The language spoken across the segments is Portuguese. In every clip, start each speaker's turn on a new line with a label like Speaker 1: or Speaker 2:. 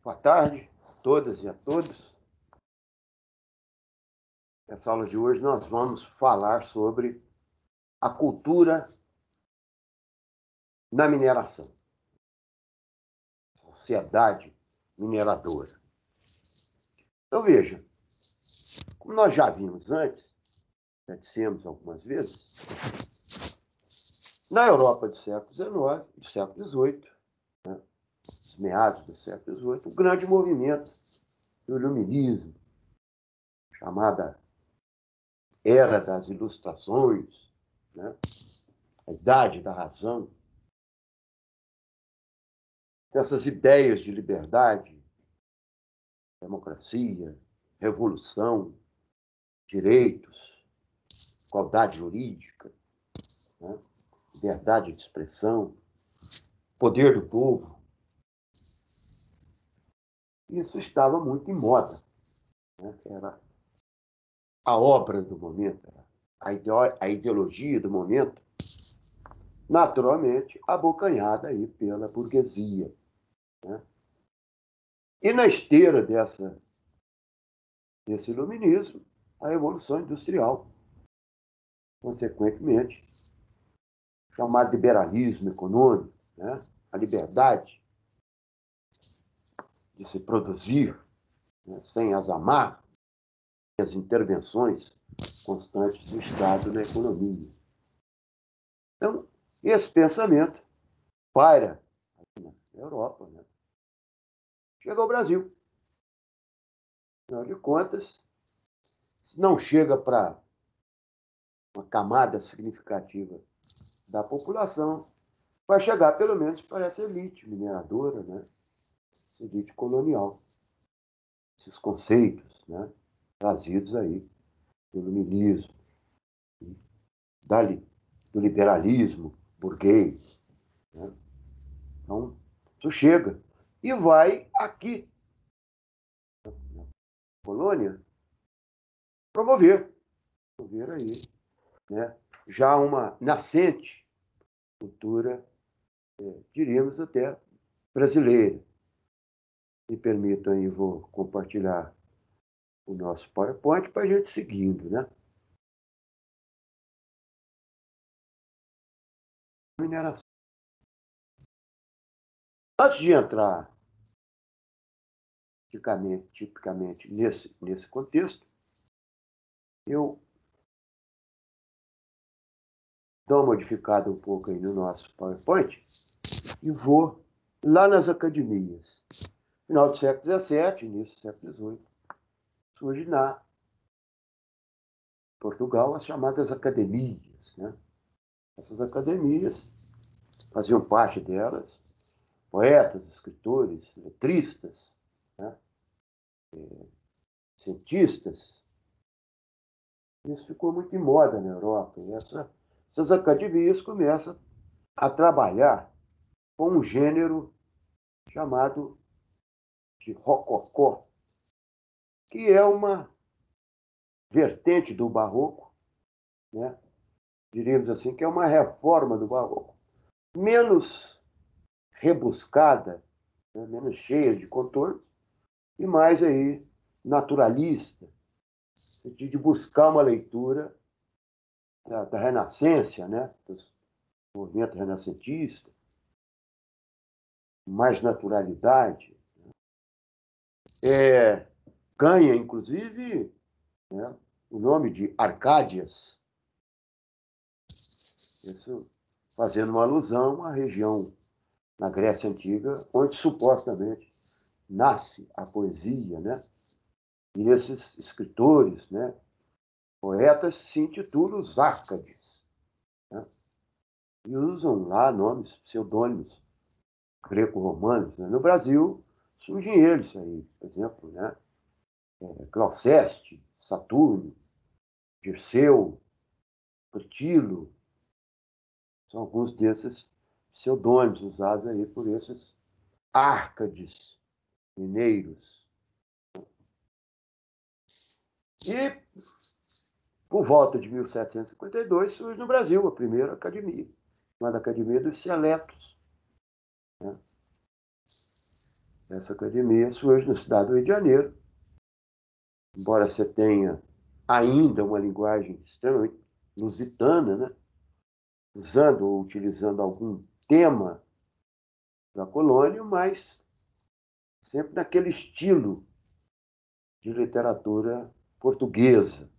Speaker 1: Boa tarde a todas e a todos. Nessa aula de hoje nós vamos falar sobre a cultura na mineração, sociedade mineradora. Então veja, como nós já vimos antes, já dissemos algumas vezes, na Europa do século XIX, do século XVIII, dos meados do século XVIII, um grande movimento do iluminismo, chamada Era das Ilustrações, a Idade da Razão, dessas ideias de liberdade, democracia, revolução, direitos, igualdade jurídica, liberdade de expressão, poder do povo. Isso estava muito em moda. Era a obra do momento, a ideologia do momento, naturalmente abocanhada aí pela burguesia. E na esteira desse iluminismo, a Revolução Industrial, consequentemente, chamado liberalismo econômico, a liberdade de se produzir, sem as amarras, as intervenções constantes do Estado na economia. Então, esse pensamento paira aqui na Europa, chega ao Brasil. Afinal de contas, se não chega para uma camada significativa da população, vai chegar pelo menos para essa elite mineradora, essa elite colonial. Esses conceitos, trazidos aí pelo iluminismo, do liberalismo burguês. Então, isso chega e vai aqui, na colônia, promover aí, já uma nascente cultura, diríamos até brasileira. Me permitam aí, vou compartilhar o nosso PowerPoint para a gente seguindo, Mineração. Antes de entrar tipicamente nesse contexto, eu dou uma modificada um pouco aí no nosso PowerPoint e vou lá nas academias. Final do século XVII, início do século XVIII, surge na Portugal as chamadas academias. Essas academias faziam parte delas poetas, escritores, letristas, cientistas. Isso ficou muito em moda na Europa. E essas academias começam a trabalhar com um gênero chamado de rococó, que é uma vertente do barroco, diríamos assim, que é uma reforma do barroco, menos rebuscada, menos cheia de contornos, e mais aí naturalista, de buscar uma leitura da Renascença, do movimento renascentista, mais naturalidade. Ganha, inclusive, o nome de Arcádias, isso fazendo uma alusão à região na Grécia Antiga, onde supostamente nasce a poesia, E esses escritores, poetas, se intitulam os Árcades, e usam lá nomes, pseudônimos greco-romanos. No Brasil, surgem eles aí, por exemplo, Clauceste, Saturno, Dirceu, Critilo, são alguns desses pseudônimos usados aí por esses Árcades mineiros. E, por volta de 1752, surge no Brasil a primeira academia, chamada Academia dos Seletos. Essa academia surge na cidade do Rio de Janeiro, embora você tenha ainda uma linguagem extremamente lusitana, né? Usando ou utilizando algum tema da colônia, mas sempre naquele estilo de literatura portuguesa,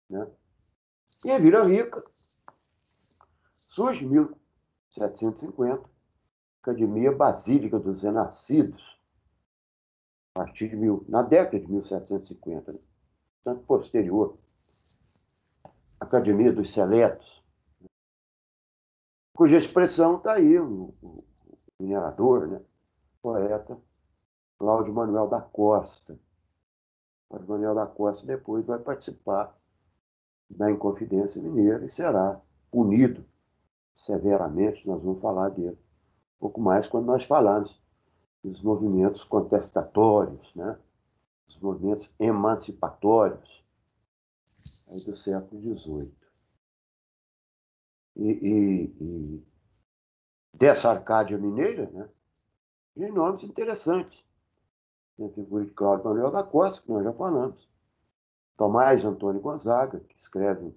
Speaker 1: né? E a Vila Rica surge em 1750, Academia Basílica dos Renascidos, a partir de na década de 1750, né? Tanto posterior, Academia dos Seletos, cuja expressão está aí, o minerador, né? Poeta Cláudio Manuel da Costa. Cláudio Manuel da Costa depois vai participar da Inconfidência Mineira e será punido severamente. Nós vamos falar dele um pouco mais quando nós falarmos dos movimentos contestatórios, né? Os movimentos emancipatórios aí do século XVIII. E dessa Arcádia Mineira, né, tem nomes interessantes. Tem a figura de Cláudio Manuel da Costa, que nós já falamos. Tomás Antônio Gonzaga, que escreve um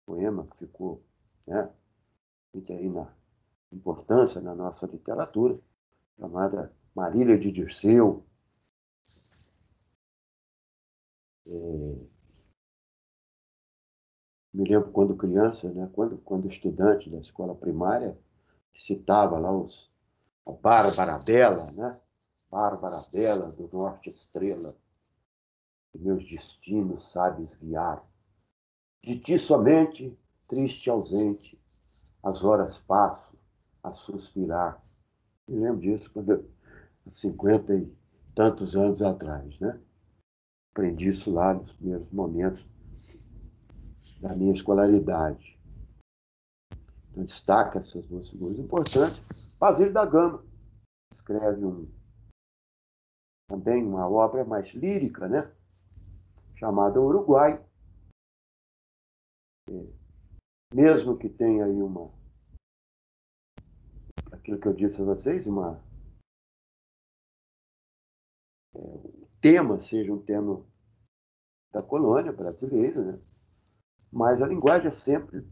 Speaker 1: poema que ficou, né, aí na importância na nossa literatura, chamada Marília de Dirceu. Me lembro quando criança, né, quando estudante da escola primária, citava lá a Bárbara Bela, né? Bárbara Bela, do Norte Estrela, que meus destinos sabes guiar. De ti somente, triste ausente, as horas passo a suspirar. Me lembro disso quando há 50 e tantos anos atrás, né? Aprendi isso lá nos primeiros momentos da minha escolaridade. Então, destaca essas duas figuras importantes. Basílio da Gama escreve também uma obra mais lírica, né? Chamada Uruguai. Mesmo que tenha aí aquilo que eu disse a vocês, o tema seja um tema da colônia brasileira, né? Mas a linguagem é sempre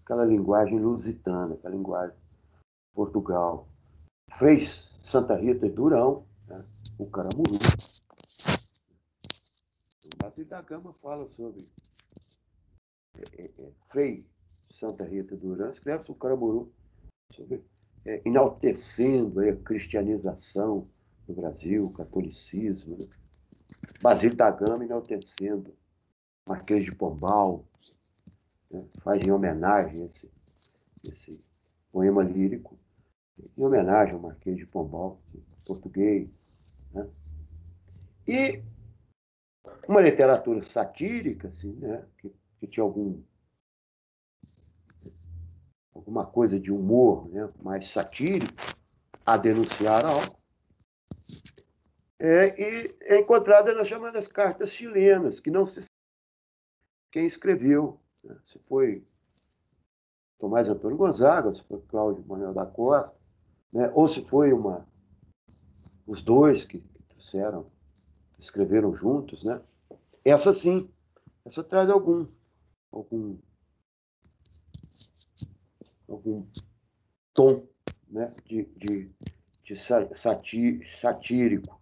Speaker 1: aquela linguagem lusitana, aquela linguagem de Portugal. Frei Santa Rita de Durão, né? O Caramuru. O Basílio da Gama fala sobre Frei Santa Rita de Durão, escreve sobre o Caramuru, sobre, enaltecendo a cristianização do Brasil, o catolicismo, né? Basílio da Gama enaltecendo Marquês de Pombal, né? Faz em homenagem esse poema lírico, em homenagem ao Marquês de Pombal, português, né? E uma literatura satírica, assim, né? que tinha alguma coisa de humor, né? Mais satírico, a denunciar algo, e é encontrada nas chamadas cartas chilenas, que não se sabe quem escreveu, né? Se foi Tomás Antônio Gonzaga, se foi Cláudio Manuel da Costa, né? Ou se foi os dois que trouxeram, escreveram juntos, né? Essa sim, essa traz algum tom, né? de satírico.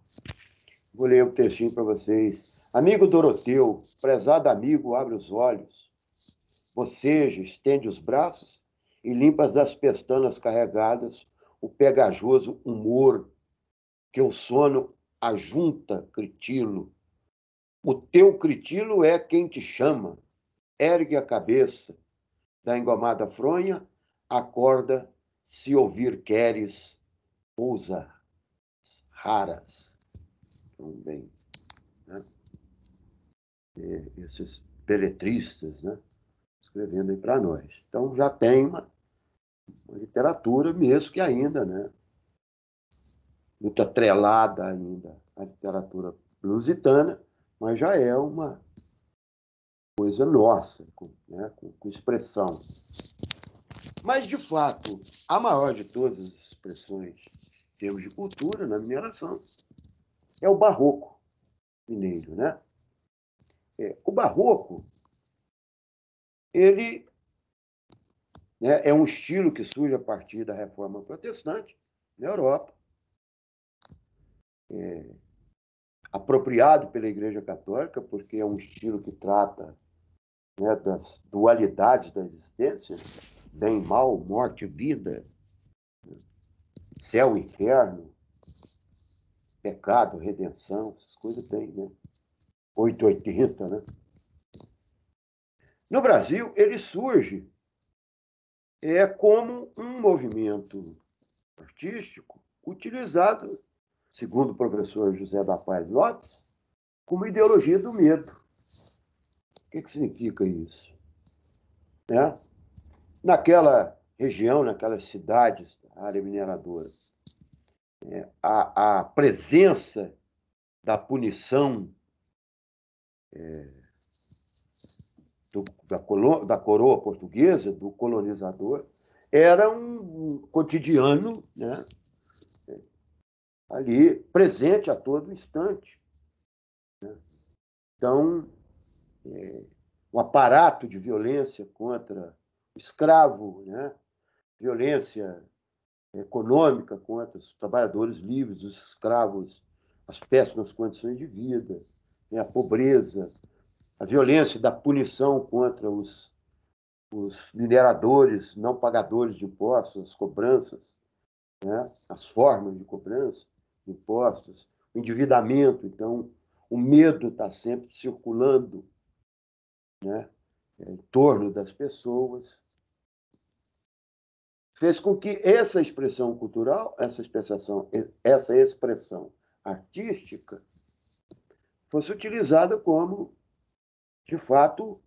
Speaker 1: Vou ler um textinho para vocês. Amigo Doroteu, prezado amigo, abre os olhos, boceja, estende os braços e limpa das pestanas carregadas o pegajoso humor que o sono ajunta critilo. O teu critilo é quem te chama. Ergue a cabeça da engomada fronha, acorda, se ouvir queres, pousa raras. Também, né? Esses beletristas, né? Escrevendo aí para nós. Então já tem uma literatura mesmo que ainda, né? Muito atrelada ainda à literatura lusitana, mas já é uma coisa nossa, né? com expressão. Mas, de fato, a maior de todas as expressões termos de cultura, na mineração, é o barroco mineiro, né? O barroco, ele, né, é um estilo que surge a partir da Reforma Protestante na Europa, apropriado pela Igreja Católica, porque é um estilo que trata, né, das dualidades da existência, bem e mal, morte e vida, céu e inferno, pecado, redenção, essas coisas tem, né? 880, né? No Brasil, ele surge como um movimento artístico utilizado, segundo o professor José da Paz Lopes, como ideologia do medo. O que significa isso? Né? Naquela região, naquelas cidades da área mineradora, a presença da punição da coroa portuguesa, do colonizador, era um cotidiano, né, ali presente a todo instante. Né? Então, o aparato de violência contra o escravo, né, violência econômica contra os trabalhadores livres, os escravos, as péssimas condições de vida, né, a pobreza, a violência da punição contra os mineradores não pagadores de impostos, as cobranças, né, as formas de cobrança de impostos, o endividamento. Então, o medo está sempre circulando, né, em torno das pessoas. Fez com que essa expressão cultural, essa expressão artística, fosse utilizada como, de fato,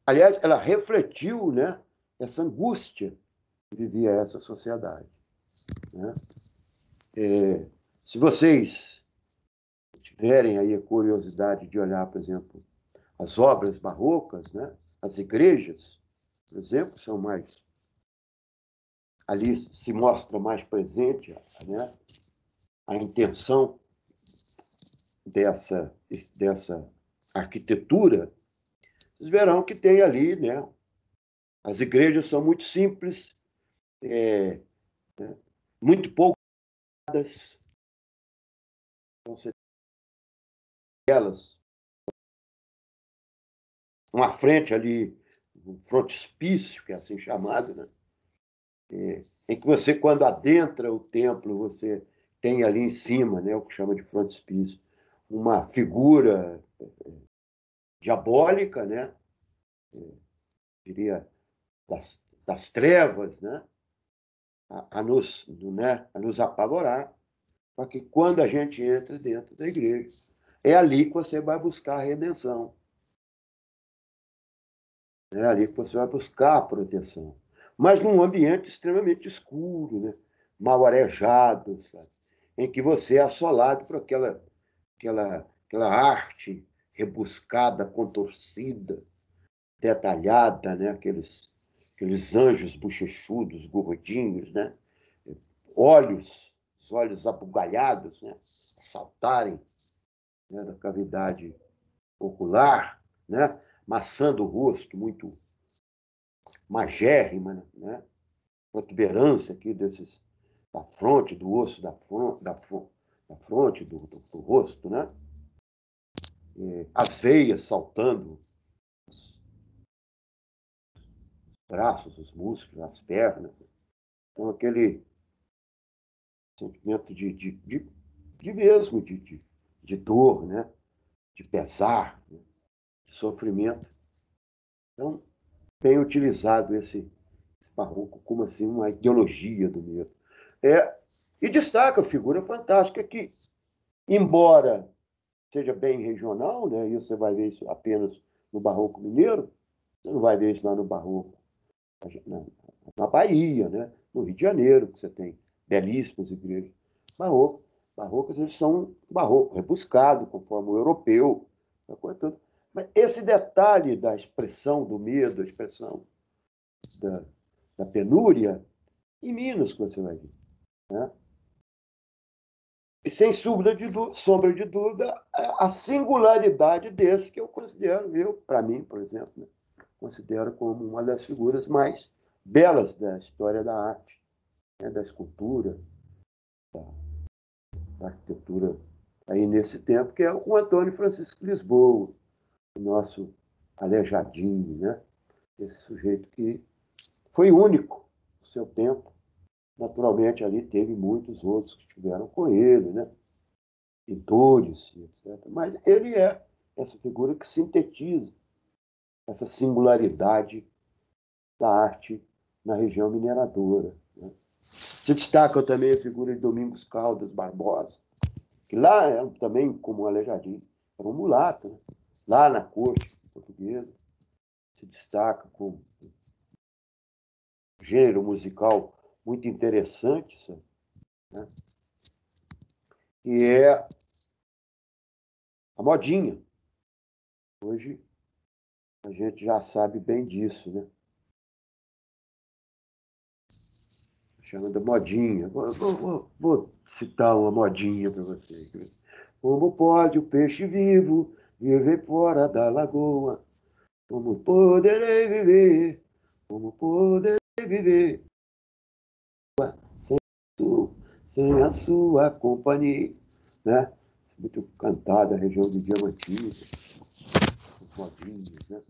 Speaker 1: aliás, ela refletiu, né, essa angústia que vivia essa sociedade. Né? Se vocês tiverem aí a curiosidade de olhar, por exemplo, as obras barrocas, né, as igrejas, por exemplo, são mais... Ali se mostra mais presente, né, a intenção dessa arquitetura. Vocês verão que tem ali, né, as igrejas são muito simples, né, muito poucas. Então, você tem elas, uma frente ali, um frontispício, que é assim chamado, né, em que você, quando adentra o templo, você tem ali em cima, né, o que chama de frontispício, uma figura diabólica, né, diria, das trevas, né, a nos apavorar, para que quando a gente entra dentro da igreja, é ali que você vai buscar a redenção. É ali que você vai buscar a proteção. Mas num ambiente extremamente escuro, né, mal arejado, sabe? Em que você é assolado por aquela arte rebuscada, contorcida, detalhada, né? Aqueles anjos bochechudos, gordinhos, né? Os olhos abugalhados, né? Saltarem, né, da cavidade ocular, né? Maçando o rosto, muito magérrima, né? Protuberância aqui da fronte, do osso da fronte, do rosto, né? As veias saltando, os braços, os músculos, as pernas. Então, aquele sentimento mesmo, de dor, né? De pesar, né? De sofrimento. Então, tem utilizado esse barroco como assim, uma ideologia do medo. E destaca a figura fantástica que, embora seja bem regional, né? E você vai ver isso apenas no barroco mineiro, você não vai ver isso lá no barroco na Bahia, né? No Rio de Janeiro, que você tem belíssimas igrejas barrocas. Barrocas, eles são barroco, rebuscado, conforme o europeu, a coisa toda. Mas esse detalhe da expressão do medo, a expressão da penúria, em Minas, que você vai ver. Né? E sem sombra de dúvida, a singularidade desse que eu considero, para mim, por exemplo, né, considero como uma das figuras mais belas da história da arte, né, da escultura, da arquitetura aí nesse tempo, que é o Antônio Francisco Lisboa, o nosso Aleijadinho, né? Esse sujeito que foi único no seu tempo. Naturalmente, ali teve muitos outros que estiveram com ele, né? Pintores, etc. Mas ele é essa figura que sintetiza essa singularidade da arte na região mineradora, né? Se destaca também a figura de Domingos Caldas Barbosa, que lá também, como um Aleijadinho, era um mulato, né? Lá na corte portuguesa, se destaca com um gênero musical muito interessante, sabe? Né? E é a modinha. Hoje a gente já sabe bem disso, né? Chama da modinha. Vou citar uma modinha para vocês. Como pode o peixe vivo viver fora da lagoa? Como poderei viver? Como poderei viver sem a sua companhia? Né? Muito cantada a região de Diamantina, os modinhos, né?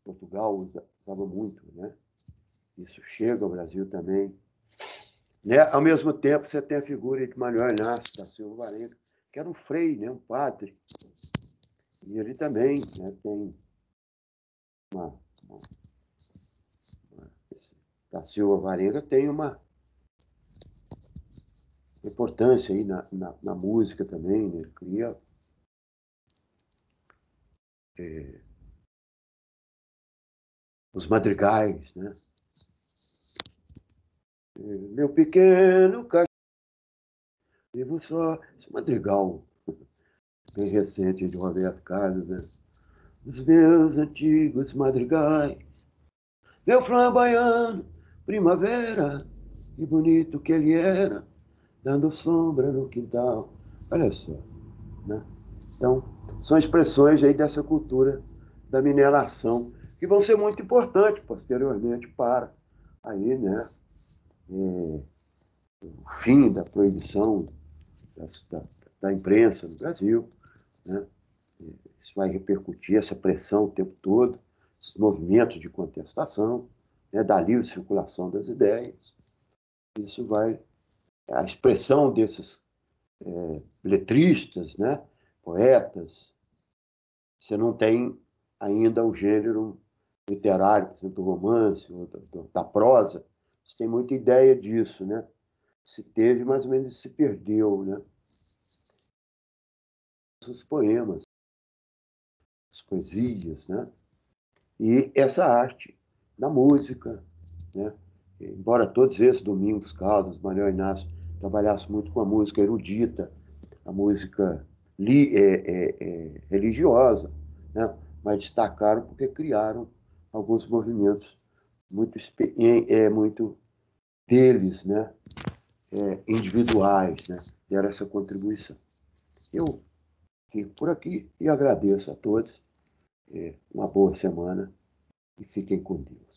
Speaker 1: Portugal usava muito, né? Isso chega ao Brasil também. Né? Ao mesmo tempo, você tem a figura de Manuel Inácio da Silva Varenga, que era um frei, né? Um padre. E ele também, né, tem uma da Silva Varenga tem uma importância aí na música também, né? Ele cria os madrigais, né? Meu pequeno cachorro, vivo só. Esse madrigal bem recente de Roberto Carlos, né? Os meus antigos madrigais, meu flamboyano, primavera, que bonito que ele era, dando sombra no quintal. Olha só, né? Então, são expressões aí dessa cultura da mineração, que vão ser muito importantes posteriormente para aí, né, o fim da proibição da imprensa no Brasil, né? Isso vai repercutir essa pressão o tempo todo, esses movimentos de contestação, né, da livre circulação das ideias. Isso vai, a expressão desses letristas, né, poetas. Você não tem ainda o gênero literário, por exemplo, do romance, ou da prosa. Você tem muita ideia disso, né? Se teve, mais ou menos se perdeu, né? Os poemas, as poesias, né? E essa arte da música, né? Embora todos esses, Domingos Caldas, Manuel Inácio, trabalhassem muito com a música erudita, a música religiosa, né? Mas destacaram porque criaram alguns movimentos muito deles, né? Individuais, né? Deram essa contribuição. Eu fico por aqui e agradeço a todos. Uma boa semana e fiquem com Deus.